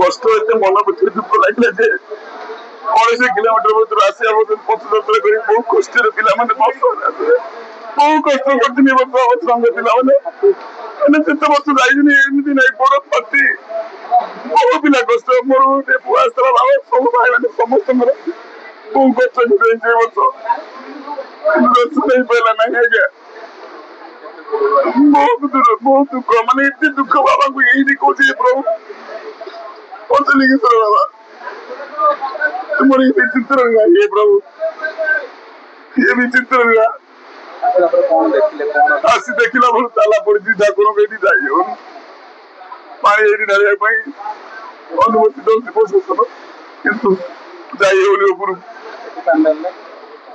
কষ্ট হইতে মনে ভিতরে দুঃখ লাগলে যে 250 কিলোমিটার ভিতরে আসিয়া পথযাত্রা করি বহু কষ্টের পিলামানে বহু কষ্ট করতে নিয়ে আমার সঙ্গে পিলামানে যেতে বছর যাইনি এমনি নাই বড় পাতি বহু পিলা কষ্ট মরুভূমিতে পুয়াস্তারা ভালো সব ভাই মানে ସମସ୍ତଙ୍କର ବହୁ କଷ୍ଟ ହେଇଛି ବର୍ଷ ନେଇ ପାଇଲା ନାହିଁ ଆଜ୍ଞା ବହୁତ ଦୂର ବହୁତ ଦୁଃଖ ମାନେ ଏତେ ଦୁଃଖ ବାବାଙ୍କୁ ଏଇଠି କହୁଛି ପ୍ରଭୁ ପଞ୍ଚଲିଙ୍ଗେଶ୍ୱର ବାବା ତୁମର ଏ ବିଚିତ୍ର ଲୀଳା ଇଏ ପ୍ରଭୁ ଇଏ ବିଚିତ୍ର ଲୀଳା ଆସି ଦେଖିଲା ବେଳୁ ତାଲା ପଡିଛି ଠାକୁରଙ୍କୁ ଏଇଠି ଯାଇ ହଉନି ପାଣି ଏଇଠି ଢାଳିବା ପାଇଁ ଅନୁମତି ଦଉଛି ପ୍ରଶାସନ କିନ୍ତୁ ଯାଇ ହଉନି ଉପରକୁ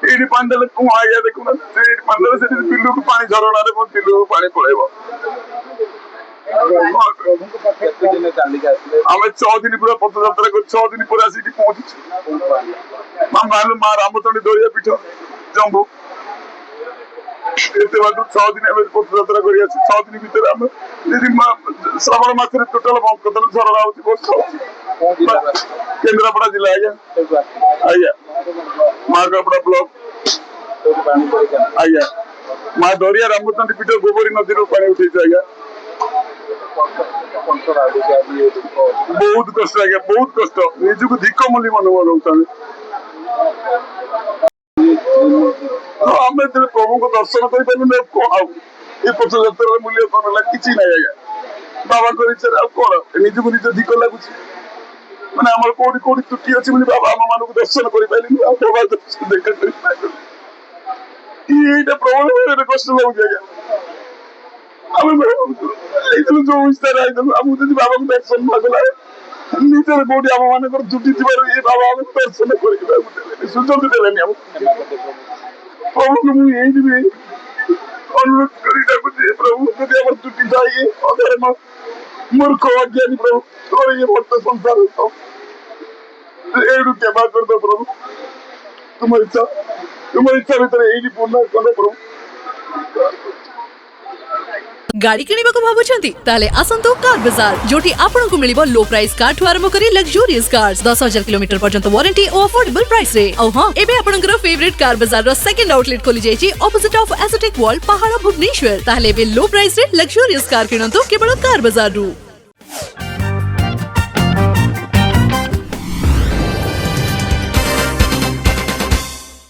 ଏଇଠି ପାଣି ଦେଲେ କଣ ଆଜ୍ଞା ଦେଖୁନାହାନ୍ତି ସେଇଠି ପାଣି ଦେଲେ ସେଠି ବିଲକୁ ପାଣି ଝରଣାରେ ବିଲକୁ ପାଣି ପଳେଇବ ଆମେ 6 ଦିନ ପୁରା ପଥଯାତ୍ରା କରି 6 ଦିନ ପରେ ଆସିକି ପହଞ୍ଚୁଛୁ ମା ରାମଚଣ୍ଡୀ ଦରିଆ ପୀଠ ଜମ୍ବୁ ଏତେ ବାଟ 6 ଦିନ ଆମେ ପଥଯାତ୍ରା କରି ଆସି 6 ଦିନ ଭିତରେ ଆମେ ଯଦି ଶ୍ରାବଣ ମାସରେ ଟୋଟାଲ ଝରଣା ହଉଛି ବର୍ଷା ହଉଛି କେନ୍ଦ୍ରାପଡା ଜିଲ୍ଲା ଆଜ୍ଞା ଆଜ୍ଞା ମାର୍ଗାପଡା ବ୍ଲକ ଆଜ୍ଞା ମା ଦରିଆ ରାମଚଣ୍ଡୀ ପୀଠ ଗୋବରୀ ନଦୀରୁ ପାଣି ଉଠେଇଛୁ ଆଜ୍ଞା ବହୁତ କଷ୍ଟ ଆଜ୍ଞା ବହୁତ କଷ୍ଟ ନିଜକୁ ଧିକ ମୂଲ୍ୟ ମନୋଭାବ ରହୁଛନ୍ତି ଆମେ ଯେତେବେଳେ ପ୍ରଭୁଙ୍କୁ ଦର୍ଶନ କରିପାରିଲୁ କଣ ଆଉ ଏ ପଥଯାତ୍ରାର ମୂଲ୍ୟ କଣ ହେଲା କିଛି ନାହିଁ ଆଜ୍ଞା ବାବାଙ୍କ ଇଚ୍ଛାରେ ଆଉ କଣ ନିଜକୁ ନିଜ ଧିକ ଲାଗୁଛି ମାନେ ଆମର କୋଉଠି କୋଉଠି ତ୍ରୁଟି ଅଛି ବୋଲି ବାବା ଆମ ମାନଙ୍କୁ ଦର୍ଶନ କରିପାରିଲୁ ଆଉ ବାବା ଦର୍ଶନ ଦେଖା କରିପାରିଲୁ ଏଇଟା ପ୍ରବଳ ଭାବରେ କଷ୍ଟ ଲାଗୁଛି ଆଜ୍ଞା ଆମେ ଏଇଥିରୁ ଯୋଉ ଇଚ୍ଛାରେ ଆଇଥିଲୁ ଆମକୁ ଯଦି ବାବାଙ୍କୁ ଦର୍ଶନ ମାଗିଲା ନିଜର କୋଉଠି ଆମ ମାନଙ୍କର ତ୍ରୁଟି ଥିବାରୁ ଇଏ ବାବା ଆମକୁ ଦର୍ଶନ କରିବାକୁ ଦେଲେନି ସୁଯୋଗ ଦେଲେନି ଆମକୁ ପ୍ରଭୁଙ୍କୁ ମୁଁ ଏଇଠି ବି ଅନୁରୋଧ କରି ଡାକୁଛି ପ୍ରଭୁ ଯଦି ଆମର ତ୍ରୁଟି ଥାଏ ଅଧାରେ ମୂର୍ଖ ଅଜ୍ଞାନୀ ପ୍ରଭୁ ତୋର ଇଏ ଭକ୍ତ ସଂସାର ଏଇଠୁ କ୍ଷମା କରିଦେ ପ୍ରଭୁ ତୁମ ଇଚ୍ଛା ଭିତରେ ଏଇଠି ପୂର୍ଣ୍ଣ କର ପ୍ରଭୁ गाड़ी किणिबाकु भाबुछंती ताले आसंतु कार बाजार जोटी आपनकु मिलिबो लो प्राइस कार ठु आरंभ करी लग्जरियस कार्स 10,000 किलोमीटर पर्यंत वारंटी और अफोर्डेबल प्राइस रे औ हां एबे आपनकर फेवरेट कार बाजार रो सेकंड आउटलेट खोली जायछि ऑपोजिट ऑफ एसोटेक वॉल पहाड़ भुवनेश्वर ताले एबे लो प्राइस रे लग्जरियस कार किणंतु केवल कार बाजार रु।